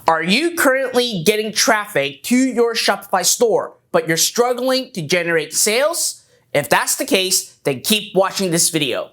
Are you currently getting traffic to your Shopify store, but you're struggling to generate sales? If that's the case, then keep watching this video.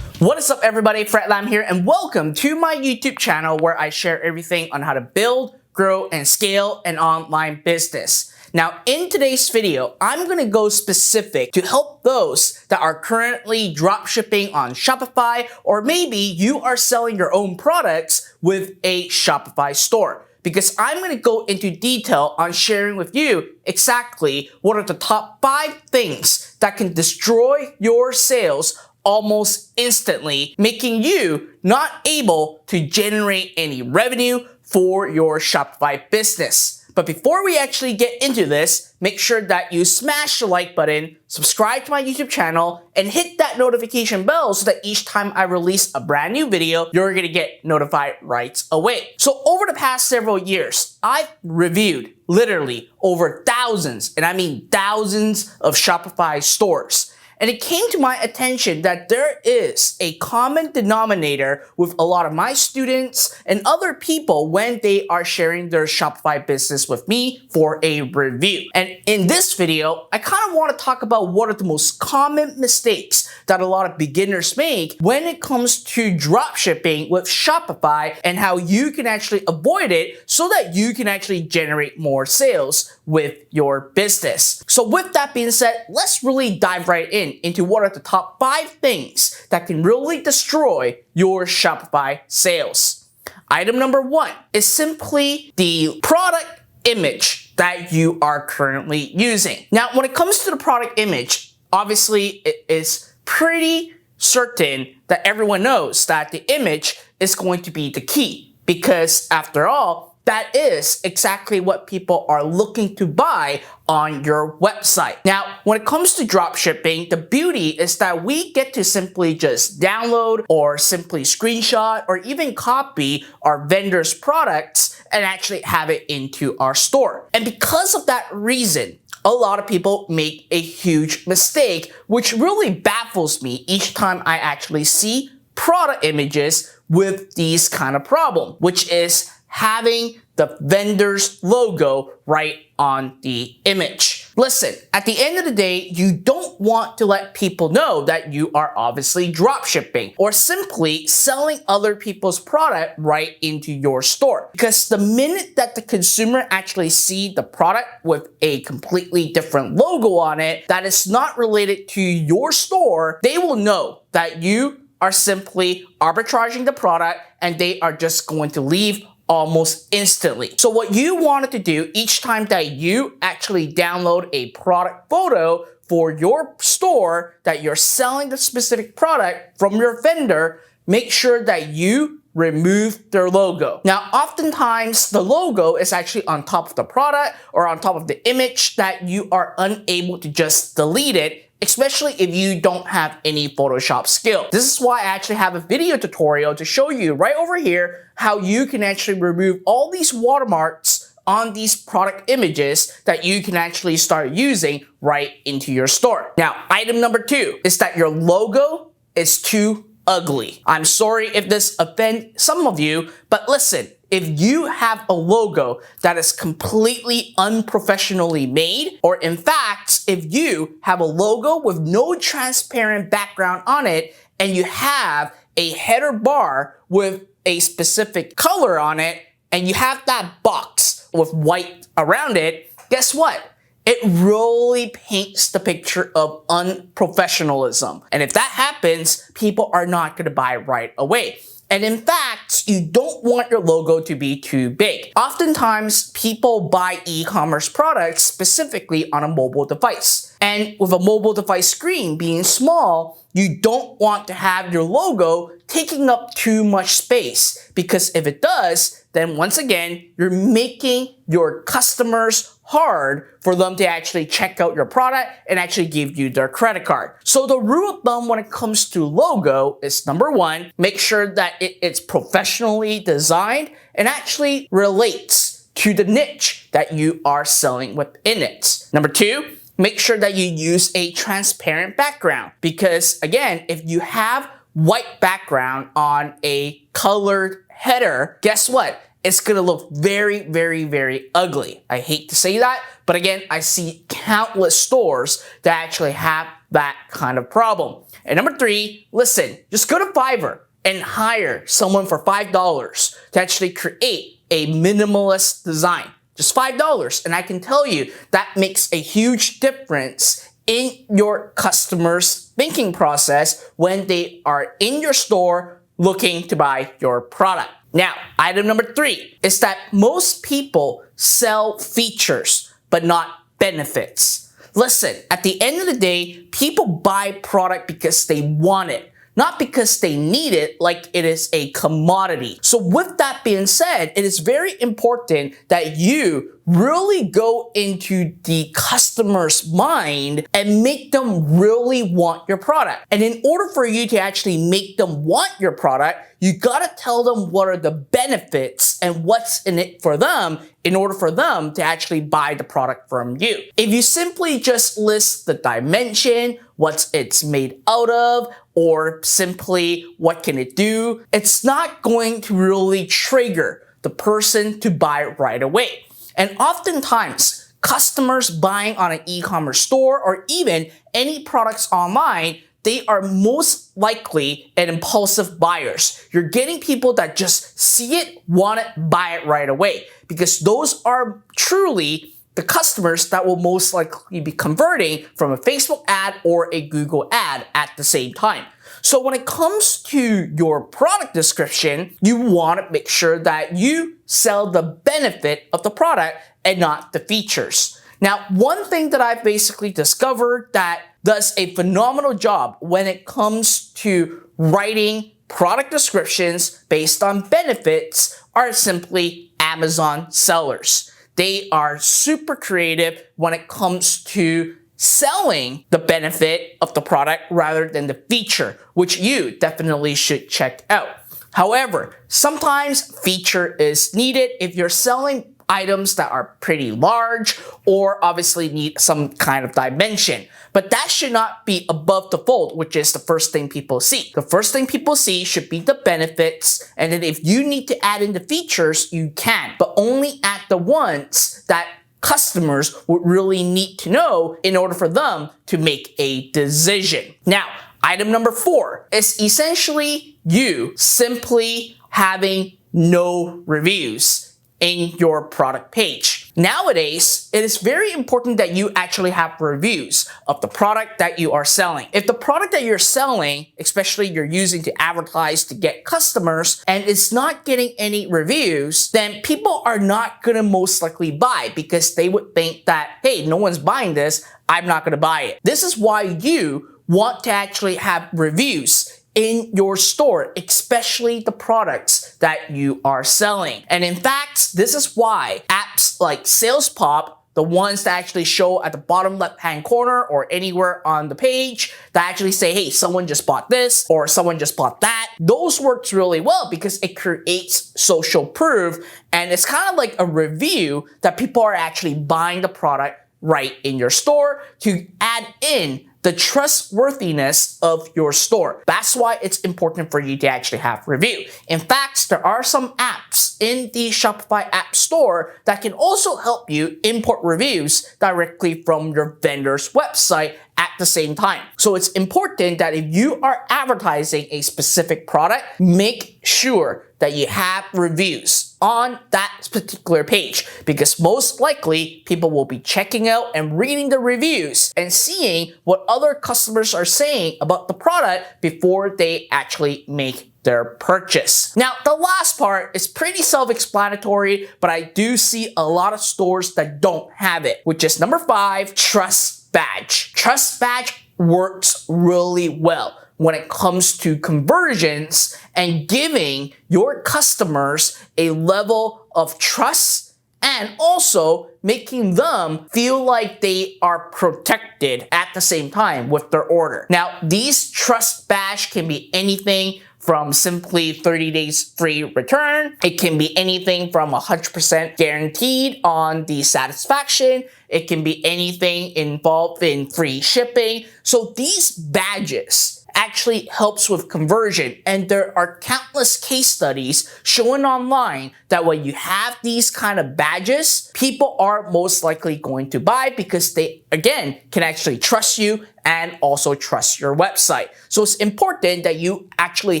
What is up everybody, Fred Lam here, and welcome to my YouTube channel where I share everything on how to build, grow, and scale an online business. Now, in today's video, I'm going to go specific to help those that are currently dropshipping on Shopify, or maybe you are selling your own products with a Shopify store. Because I'm going to go into detail on sharing with you exactly what are the top 5 things that can destroy your sales almost instantly, making you not able to generate any revenue for your Shopify business. But before we actually get into this, make sure that you smash the like button, subscribe to my YouTube channel, and hit that notification bell so that each time I release a brand new video, you're gonna get notified right away. So over the past several years, I've reviewed literally over thousands, and I mean thousands of Shopify stores. And it came to my attention that there is a common denominator with a lot of my students and other people when they are sharing their Shopify business with me for a review. And in this video, I kind of want to talk about what are the most common mistakes that a lot of beginners make when it comes to dropshipping with Shopify and how you can actually avoid it so that you can actually generate more sales with your business. So with that being said, let's really dive right into what are the top 5 things that can really destroy your Shopify sales. Item number 1 is simply the product image that you are currently using. Now, when it comes to the product image, obviously it is pretty certain that everyone knows that the image is going to be the key, because after all, that is exactly what people are looking to buy on your website. Now, when it comes to dropshipping, the beauty is that we get to simply just download or simply screenshot or even copy our vendor's products and actually have it into our store. And because of that reason, a lot of people make a huge mistake, which really baffles me each time I actually see product images with these kind of problem, which is having the vendor's logo right on the image. Listen, at the end of the day, you don't want to let people know that you are obviously dropshipping or simply selling other people's product right into your store. Because the minute that the consumer actually see the product with a completely different logo on it that is not related to your store, they will know that you are simply arbitraging the product and they are just going to leave almost instantly. So what you wanted to do each time that you actually download a product photo for your store that you're selling the specific product from your vendor, make sure that you remove their logo. Now, oftentimes the logo is actually on top of the product or on top of the image that you are unable to just delete it, especially if you don't have any Photoshop skill. This is why I actually have a video tutorial to show you right over here how you can actually remove all these watermarks on these product images that you can actually start using right into your store. Now, item number 2 is that your logo is too ugly. I'm sorry if this offends some of you, but listen, if you have a logo that is completely unprofessionally made, or in fact, if you have a logo with no transparent background on it, and you have a header bar with a specific color on it, and you have that box with white around it, guess what? It really paints the picture of unprofessionalism. And if that happens, people are not going to buy right away. And in fact, you don't want your logo to be too big. Oftentimes, people buy e-commerce products specifically on a mobile device. And with a mobile device screen being small, you don't want to have your logo taking up too much space, because if it does, then once again, you're making your customers hard for them to actually check out your product and actually give you their credit card. So the rule of thumb when it comes to logo is number 1, make sure that it's professionally designed and actually relates to the niche that you are selling within it. Number 2, make sure that you use a transparent background, because again, if you have white background on a colored header, guess what? It's gonna look very, very, very ugly. I hate to say that, but again, I see countless stores that actually have that kind of problem. And number 3, listen, just go to Fiverr and hire someone for $5 to actually create a minimalist design. Just $5. And I can tell you that makes a huge difference in your customers' thinking process when they are in your store looking to buy your product. Now, item number 3 is that most people sell features, but not benefits. Listen, at the end of the day, people buy product because they want it, not because they need it like it is a commodity. So with that being said, it is very important that you really go into the customer's mind and make them really want your product. And in order for you to actually make them want your product, you gotta tell them what are the benefits and what's in it for them in order for them to actually buy the product from you. If you simply just list the dimension, what it's made out of, or simply what can it do, it's not going to really trigger the person to buy right away. And oftentimes, customers buying on an e-commerce store or even any products online, they are most likely an impulsive buyers. You're getting people that just see it, want it, buy it right away, because those are truly the customers that will most likely be converting from a Facebook ad or a Google ad at the same time. So when it comes to your product description, you want to make sure that you sell the benefit of the product and not the features. Now, one thing that I've basically discovered that does a phenomenal job when it comes to writing product descriptions based on benefits are simply Amazon sellers. They are super creative when it comes to selling the benefit of the product rather than the feature, which you definitely should check out. However, sometimes feature is needed if you're selling items that are pretty large or obviously need some kind of dimension. But that should not be above the fold, which is the first thing people see. The first thing people see should be the benefits, and then if you need to add in the features, you can, but only at the ones that customers would really need to know in order for them to make a decision. Now, item number 4 is essentially you simply having no reviews in your product page. Nowadays, it is very important that you actually have reviews of the product that you are selling. If the product that you're selling, especially you're using to advertise to get customers, and it's not getting any reviews, then people are not gonna most likely buy because they would think that, hey, no one's buying this, I'm not gonna buy it. This is why you want to actually have reviews in your store, especially the products that you are selling. And in fact, this is why apps like Sales Pop, the ones that actually show at the bottom left-hand corner or anywhere on the page that actually say, hey, someone just bought this or someone just bought that, those works really well because it creates social proof, and it's kind of like a review that people are actually buying the product right in your store to add in the trustworthiness of your store. That's why it's important for you to actually have review. In fact, there are some apps in the Shopify app store that can also help you import reviews directly from your vendor's website at the same time. So it's important that if you are advertising a specific product, make sure that you have reviews on that particular page, because most likely people will be checking out and reading the reviews and seeing what other customers are saying about the product before they actually make their purchase. Now, the last part is pretty self-explanatory, but I do see a lot of stores that don't have it, which is number 5, Trust Badge. Trust Badge works really well when it comes to conversions and giving your customers a level of trust and also making them feel like they are protected at the same time with their order. Now, these Trust Badge can be anything from simply 30 days free return. It can be anything from 100% guaranteed on the satisfaction. It can be anything involved in free shipping. So these badges actually helps with conversion, and there are countless case studies showing online that when you have these kind of badges, people are most likely going to buy because they, again, can actually trust you and also trust your website. So it's important that you actually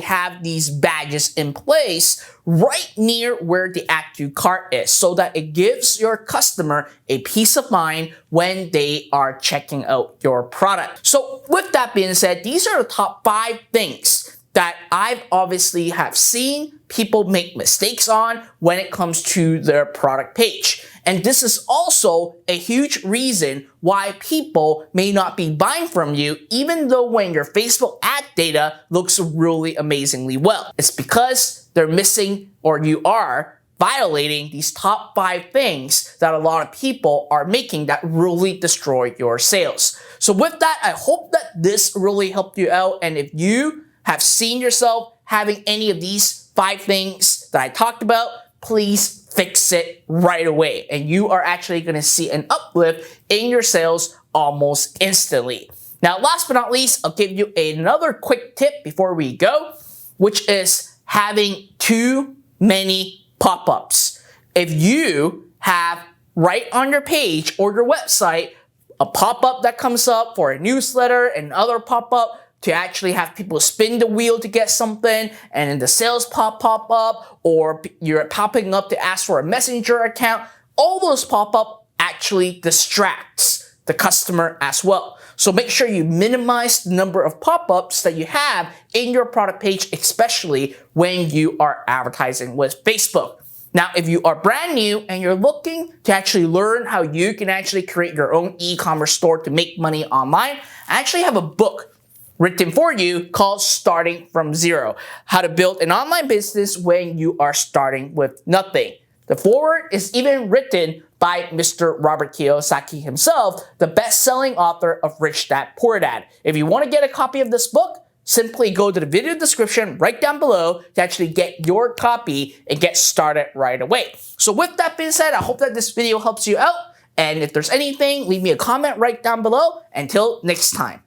have these badges in place right near where the add to cart is, so that it gives your customer a peace of mind when they are checking out your product. So with that being said, these are the top 5 things that I've obviously have seen people make mistakes on when it comes to their product page. And this is also a huge reason why people may not be buying from you, even though when your Facebook ad data looks really amazingly well. It's because they're missing, or you are violating, these top 5 things that a lot of people are making that really destroy your sales. So with that, I hope that this really helped you out. And if you have seen yourself having any of these 5 things that I talked about, please fix it right away. And you are actually going to see an uplift in your sales almost instantly. Now, last but not least, I'll give you another quick tip before we go, which is having too many pop-ups. If you have right on your page or your website a pop-up that comes up for a newsletter and other pop-up to actually have people spin the wheel to get something, and then the sales pop up, or you're popping up to ask for a messenger account, all those pop-up actually distracts the customer as well. So make sure you minimize the number of pop-ups that you have in your product page, especially when you are advertising with Facebook. Now, if you are brand new and you're looking to actually learn how you can actually create your own e-commerce store to make money online, I actually have a book written for you called Starting from Zero: How to Build an Online Business When You Are Starting with Nothing. The foreword is even written by Mr. Robert Kiyosaki himself, the best-selling author of Rich Dad Poor Dad. If you want to get a copy of this book, simply go to the video description right down below to actually get your copy and get started right away. So with that being said, I hope that this video helps you out. And if there's anything, leave me a comment right down below. Until next time.